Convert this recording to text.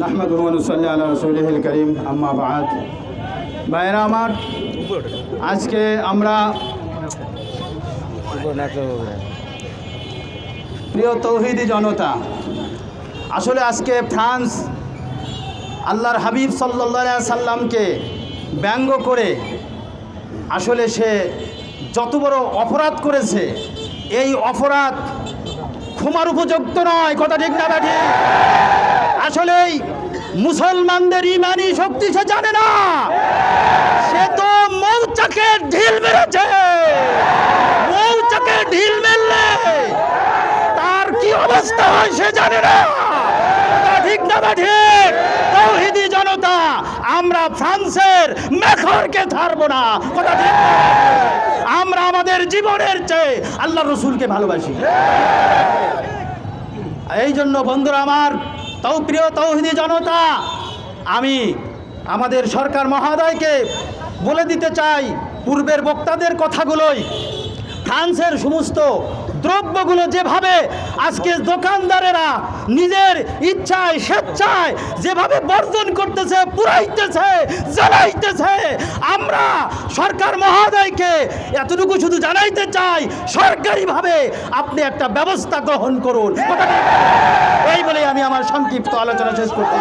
নাহমাদুহু ওয়া নুসাল্লি আলা রাসূলিহিল কারীম আম্মা বা'দ। ভাইরা আমার, আজকে আমরা প্রিয় তৌহিদি জনতা, আসলে আজকে ফ্রান্স আল্লাহর হাবিব সাল্লাল্লাহু আলাইহি সাল্লামকে ব্যঙ্গ করে আসলে সে যত বড় অপরাধ করেছে, এই অপরাধ ক্ষমার উপযুক্ত নয়। কথা ঠিক না ঠিক? আসলেই মুসলমানদের ইমানি শক্তি সে জানে না, সে তো মৌচাকে ঢিল মেরেছে। মৌচাকে ঢিল মেরলে তার কি অবস্থা হয় সে জানে না। ঠিক না ঠিক? তৌহিদি জনতা, আমরা ফ্রান্সের মেখরকে ছাড়বো না। কথা ঠিক? আমরা আমাদের জীবনের চেয়ে আল্লাহ রসুলকে ভালোবাসি। এই জন্য বন্ধুরা আমার, প্রিয় তৌহিদি জনতা, আমি আমাদের সরকার মহোদয়কে বলে দিতে চাই, পূর্বের বক্তাদের কথাগুলোই, ফ্রান্সের সমস্ত দ্রব্যগুলো যেভাবে আজকে দোকানদারেরা নিজের ইচ্ছায় স্বেচ্ছায় যেভাবে বর্জন করতেছে, পুরাইতেছে, জ্বালাইতেছে, আমরা সরকার মহোদয়কে এতটুকু শুধু জানাইতে চাই, সরকারিভাবে আপনি একটা ব্যবস্থা গ্রহণ করুন। এই বলে আমি আমার সংক্ষিপ্ত আলোচনা শেষ করছি।